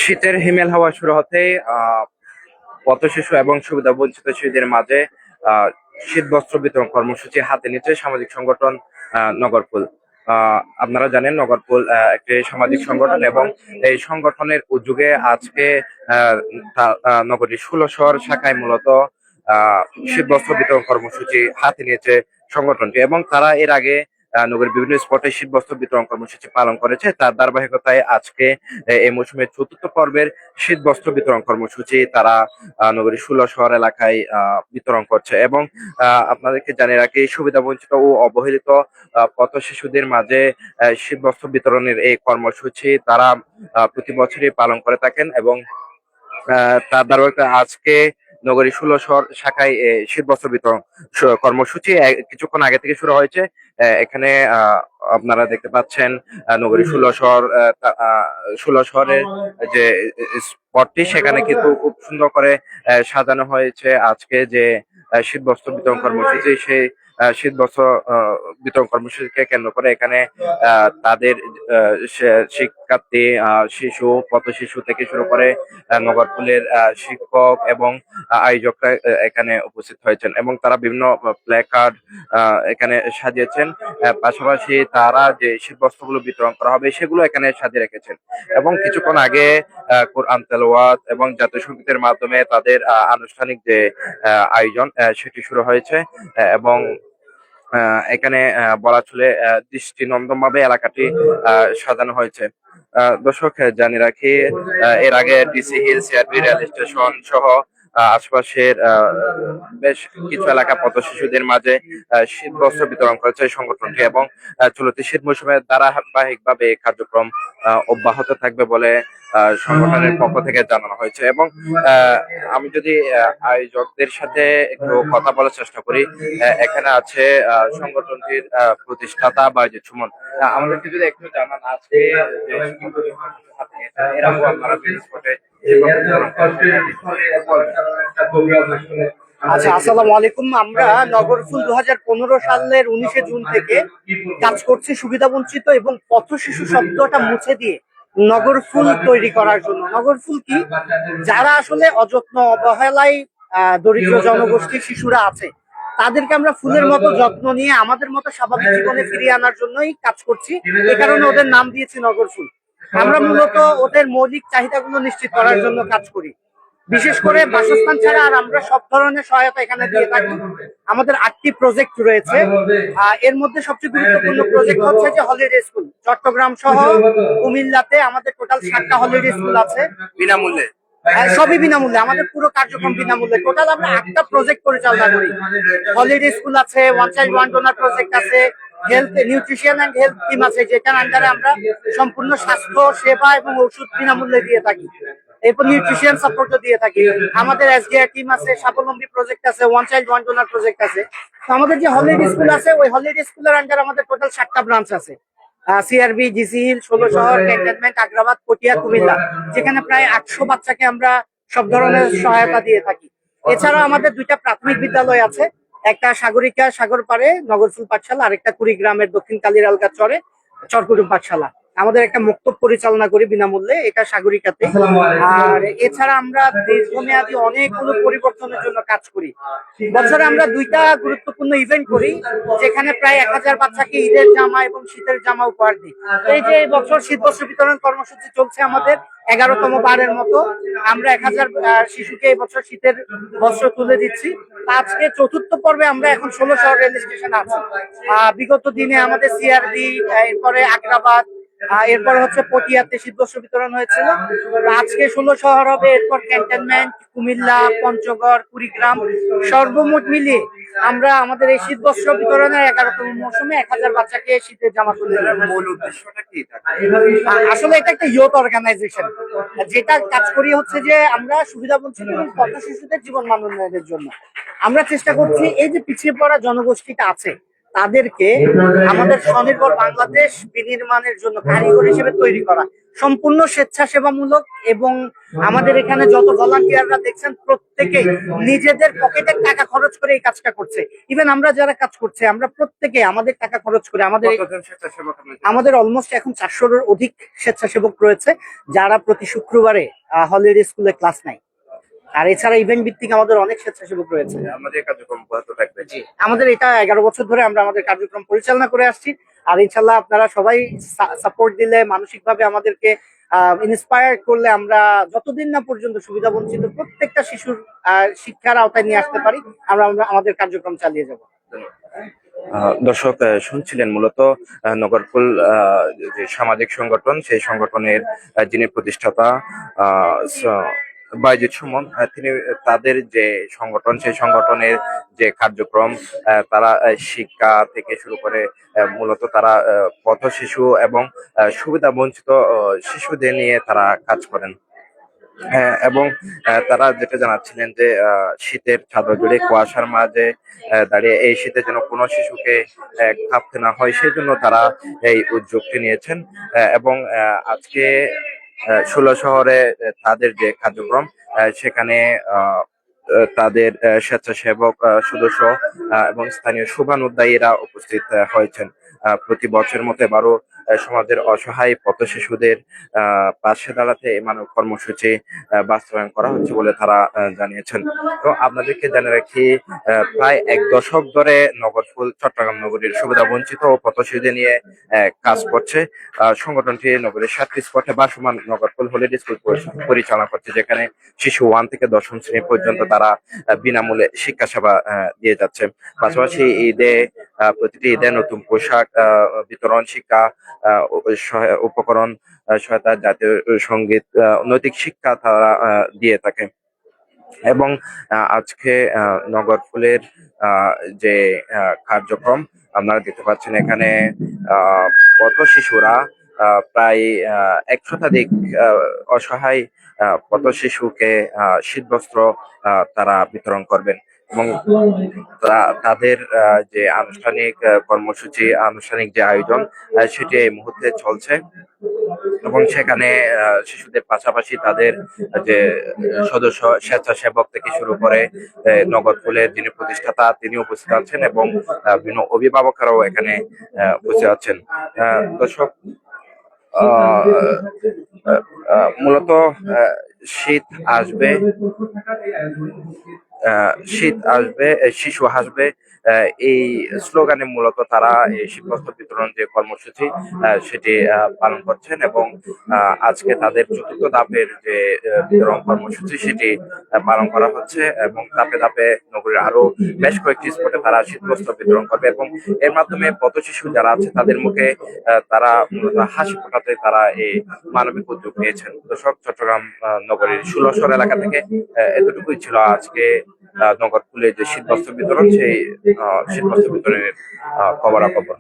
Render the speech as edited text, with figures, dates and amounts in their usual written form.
শীতের হিমেল হাওয়া শুরু হতেই পথ শিশু এবং সুবিধা বঞ্চিত শিশুদের মাঝে শীত বস্ত্র বিতরণ কর্মসূচি হাতে নিচ্ছে সামাজিক সংগঠন নগরকুল। আপনারা জানেন নগরকুল একটি সামাজিক সংগঠন এবং এই সংগঠনের উদ্যোগে আজকে নগরীর 16 শহর শাখায় মূলত শীত বস্ত্র বিতরণ কর্মসূচি হাতে নিয়েছে সংগঠনটি, এবং তারা এর আগে নগরের বিভিন্ন স্পটে শীত বস্ত্র বিতরণ কর্মসূচি পালন করেছে। তার ধারাবাহিকতায় আজকে এই মৌসুমের চতুর্থ পর্বের শীত বস্ত্র বিতরণ কর্মসূচি তারা নগরীর 16 শহর এলাকায় বিতরণ করছে। এবং আপনাদেরকে জানিয়ে রাখি, সুবিধা বঞ্চিত ও অবহেলিত পথ শিশুদের মাঝে শীত বস্ত্র বিতরণের এই কর্মসূচি তারা প্রতি বছরই পালন করে থাকেন, এবং তার ধারাবাহিকতায় আজকে নগরীর 16 শহর শাখায় শীত বস্ত্র বিতরণ কর্মসূচি কিছুক্ষণ আগে থেকে শুরু হয়েছে। এখানে আপনারা দেখতে পাচ্ছেন নগরীর 16 শহরের যে স্পটটি, সেখানে কিন্তু খুব সুন্দর করে সাজানো হয়েছে আজকে যে শীত বস্ত্র বিতরণ কর্মসূচি। সেই শীত বস্ত্র বিতরণ কর্মসূচিকে কেন্দ্র করে এখানে তাদের শিক্ষার্থী, শিশু, পথ শিশু থেকে শুরু করে নগরকুলের শিক্ষক এবং আয়োজকরা এখানে উপস্থিত হয়েছেন, এবং তারা বিভিন্ন প্লে কার্ড এখানে সাজিয়েছেন। পাশাপাশি তারা যে শীত বস্ত্রগুলো বিতরণ করা হবে সেগুলো এখানে সাজিয়ে রেখেছেন, এবং কিছুক্ষণ আগে কোরআন তেলাওয়াত এবং জাতীয় সঙ্গীতের মাধ্যমে তাদের আনুষ্ঠানিক যে আয়োজন সেটি শুরু হয়েছে। এবং এখানে বলা চলে দৃষ্টিনন্দন ভাবে এলাকাটি সাজানো হয়েছে। দর্শক, জানিয়ে রাখি, এর আগে DC hill, CRB rail station সহ আশপাশের বেশ কিছু এলাকা পথ শিশুদের মাঝে শীত বস্ত্র বিতরণ করেছে সংগঠনটি, এবং চলতি শীত মৌসুমে ধারাবাহিকভাবে কার্যক্রম অব্যাহত থাকবে বলে সংগঠনের পক্ষ থেকে জানানো হয়েছে। এবং আমি যদি আয়োজকদের সাথে একটু কথা বলার চেষ্টা করি, এখানে আছে সংগঠনটির প্রতিষ্ঠাতা বায়েজিদ সুমন। আমাদেরকে যদি একটু জানান, আজকে আচ্ছা, আসসালামু আলাইকুম। আমরা নগরফুল 2015 সালের 19 জুন থেকে কাজ করছি সুবিধা বঞ্চিত এবং পথ শিশু শব্দটা মুছে দিয়ে নগরফুল তৈরি করার জন্য। নগরফুল কি? যারা আসলে অযত্ন অবহেলায় দরিদ্র জনগোষ্ঠীর শিশুরা আছে, তাদেরকে আমরা ফুলের মতো যত্ন নিয়ে আমাদের মতো স্বাভাবিক জীবনে ফিরিয়ে আনার জন্যই কাজ করছি। এই কারণে ওদের নাম দিয়েছি নগরফুল। আমরা মূলত ওদের মৌলিক চাহিদাগুলো নিশ্চিত করার জন্য কাজ করি। বিশেষ করে বাসস্থান ছাড়া আর আমরা সব ধরনের সহায়তা এখানে দিয়ে থাকি। আমাদের 8টি প্রজেক্ট রয়েছে। এর মধ্যে সবচেয়ে গুরুত্বপূর্ণ প্রজেক্ট হচ্ছে যে হলিডে স্কুল। চট্টগ্রাম সহ কুমিল্লাতে আমাদের টোটাল 7টা হলিডে স্কুল আছে বিনামূল্যে। সবই বিনামূল্যে, আমাদের পুরো কার্যক্রম বিনামূল্যে। টোটাল আমরা 8টা প্রজেক্ট পরিচালনা করি। হলিডে স্কুল আছে, one child one donor project আছে, health nutrition and health team আছে, যেটার আন্ডারে আমরা সম্পূর্ণ স্বাস্থ্য সেবা এবং ওষুধ বিনামূল্যে দিয়ে থাকি। এরপর নিউট্রিশন সাপোর্টও দিয়ে থাকি। আমাদের এসডিআর টিম আছে, স্বাবলম্বী প্রজেক্ট আছে, one child one donor project আছে। তো আমাদের যে হলিডে স্কুল আছে, ওই হলিডে স্কুলের আন্ডারে আমাদের টোটাল 7টা ব্রাঞ্চ আছে। সিআরবি, ডিসি হিল, 16 শহর, ক্যান্টনমেন্ট, আগ্রাবাদ, পটিয়া, কুমিল্লা, যেখানে প্রায় 800 বাচ্চাকে আমরা সব ধরনের সহায়তা দিয়ে থাকি। এছাড়া আমাদের 2টা প্রাথমিক বিদ্যালয় আছে, একটা সাগরিকা সাগর পাড়ে নগরফুল পাঠশালা, আর একটা কুড়িগ্রামের দক্ষিণ কালিরালগা চরে চরকুটুম পাঠশালা। আমাদের একটা মক্তব পরিচালনা করি বিনামূল্যে, এটা সাগরিকাতে। আর এছাড়া আমরা দীর্ঘমেয়াদী অনেকগুলো পরিবর্তনের জন্য কাজ করি। বছরে আমরা 2টা গুরুত্বপূর্ণ ইভেন্ট করি, যেখানে প্রায় 1000 বাচ্চাকে ঈদের জামা এবং শীতের জামা উপহার দিই। এই যে বছর শীত বস্ত্র বিতরণ কর্মসূচি চলছে আমাদের 11তম বারের মতো। আমরা 1000 শিশুকে এই বছর শীতের বস্ত্র তুলে দিচ্ছি। আজকে চতুর্থ পর্বে আমরা এখন 16 শহর রেল স্টেশনে আছি। বিগত দিনে আমাদের সিআরবি, এরপরে আগ্রাবাদ, এরপর হচ্ছে পটিয়াতে শীত বস্ত্র বিতরণ হয়েছিল। আজকে 16 শহর হবে, এরপর ক্যান্টনমেন্ট, কুমিল্লা, পঞ্চগড়, কুড়িগ্রাম, সর্বমোট মিলিয়ে আমরা আমাদের এই শীত বস্ত্র বিতরণের 11তম মৌসুমে 1000 বাচ্চাকে শীতের জামা তুলে দেব। মূল উদ্দেশ্যটা কি? আসলে এটা একটা ইয়ুথ অর্গানাইজেশন। যেটা কাজ করি হচ্ছে যে আমরা সুবিধা বঞ্চিত এবং পথ শিশুদের জীবন মান উন্নয়নের জন্য আমরা চেষ্টা করছি। এই যে পিছিয়ে পড়া জনগোষ্ঠীটা আছে, তাদেরকে আমাদের স্বনির্ভর বাংলাদেশ বিনির্মাণের জন্য কারিগর হিসেবে তৈরি করা, সম্পূর্ণ স্বেচ্ছাসেবামূলক। এবং আমাদের এখানে যত ভলান্টিয়াররা দেখছেন প্রত্যেকেই নিজেদের পকেটের টাকা খরচ করে এই কাজটা করছে। ইভেন আমরা যারা কাজ করছে আমরা প্রত্যেকে আমাদের টাকা খরচ করে কতজন স্বেচ্ছাসেবক আপনাদের? আমাদের অলমোস্ট এখন 400-এর অধিক স্বেচ্ছাসেবক রয়েছে যারা প্রতি শুক্রবারে হলিডে স্কুলে ক্লাস নেয়। আর এছাড়া ইভেন্ট ভিত্তিক আমাদের অনেক স্বেচ্ছাসেবক রয়েছে। আমাদের কার্যক্রম অব্যাহত থাকবে। জি, আমাদের এটা 11 বছর ধরে আমরা আমাদের কার্যক্রম পরিচালনা করে আসছি। আর ইনশাল্লাহ আপনারা সবাই সাপোর্ট দিলে, মানসিকভাবে আমাদেরকে ইন্সপায়ার করলে আমরা যতদিন না পর্যন্ত সুবিধা বঞ্চিত প্রত্যেকটা শিশুর শিক্ষার আওতায় নিয়ে আসতে পারি, আমরা আমাদের কার্যক্রম চালিয়ে যাব। দর্শক, শুনছিলেন মূলত নগরকুল যে সামাজিক সংগঠন, সেই সংগঠনের যিনি প্রতিষ্ঠাতা বাইজিদ সুমন, তিনি তাদের যে সংগঠন, সেই সংগঠনের যে কার্যক্রম, তারা শিক্ষা থেকে শুরু করে মূলত তারা পথ শিশু এবং সুবিধা বঞ্চিত শিশুদের নিয়ে তারা কাজ করেন। হ্যাঁ, এবং তারা যেটা জানাচ্ছিলেন যে শীতের চাদর জুড়ে কুয়াশার মাঝে দাঁড়িয়ে এই শীতে যেন কোনো শিশুকে কাঁপতে না হয়, সেই জন্য তারা এই উদ্যোগটি নিয়েছেন। এবং আজকে 16 শহরে তাদের যে কার্যক্রম, সেখানে তাদের স্বেচ্ছাসেবক সদস্য এবং স্থানীয় শুভানুদ্দায়ীরা উপস্থিত হয়েছেন। প্রতি বছরের মতো এবারও সমাজের অসহায় পথ শিশুদের পাশে দাঁড়াতে এই মানব কর্মসূচি বাস্তবায়ন করা হচ্ছে বলে তারা জানিয়েছেন। তো আপনাদেরকে জানিয়ে রাখি, প্রায় 1 দশক ধরে নগরকুল চট্টগ্রাম নগরীর সুবিধা বঞ্চিত ও পথ শিশুদের নিয়ে কাজ করছে। সংগঠনটি নগরের 7টি স্পটে ভাসমান নগরকুল হলিডে স্কুল পরিচালনা করছে, যেখানে শিশু 1 থেকে 10ম শ্রেণী পর্যন্ত তারা বিনামূল্যে শিক্ষা সেবা দিয়ে যাচ্ছে। পাশাপাশি প্রতিটি ঈদে নতুন পোশাক বিতরণ, শিক্ষা উপকরণ সহায়তা, জাতীয় সঙ্গীত, নৈতিক শিক্ষা তারা দিয়ে থাকে। এবং আজকে নগরকুলের যে কার্যক্রম আপনারা দেখতে পাচ্ছেন, এখানে পথ শিশুরা প্রায় 1 শতাধিক অসহায় পথ শিশুকে শীতবস্ত্র তারা বিতরণ করবেন। এবং তাদের যে আনুষ্ঠানিক কর্মসূচি, আনুষ্ঠানিক যে আয়োজন, সেটি এই মুহূর্তে চলছে। এবং সেখানে শিশুদের পাশাপাশি তাদের যে সদস্য, স্বেচ্ছাসেবক থেকে শুরু করে নগরকুলের যিনি প্রতিষ্ঠাতা তিনি উপস্থিত আছেন, এবং বিভিন্ন অভিভাবকরাও এখানে উপস্থিত আছেন। দর্শক, মূলত শীত আসবে, শীত আসবে, শিশু হাসবে, এই স্লোগানে মূলত তারা এই শীতবস্ত্র বিতরণ যে কর্মসূচি সেটি পালন করছেন। এবং আজকে তাদের 4র্থ ধাপের যে বিতরণ কর্মসূচি সেটি পালন করা হচ্ছে। এবং ধাপে ধাপে নগরীর আরো বেশ কয়েকটি স্পটে তারা শীতবস্ত্র বিতরণ করবে, এবং এর মাধ্যমে পথ শিশু যারা আছে তাদের মুখে তারা মূলত হাসি ফোটাতে তারা এই মানবিক উদ্যোগ নিয়েছেন। দর্শক, চট্টগ্রাম নগরীর 16 শহর এলাকা থেকে এতটুকুই ছিল আজকে নগরকুলে যে শীতবস্ত্র বিতরণ, সেই শীতবস্ত্র বিতরণের খবরাখবর।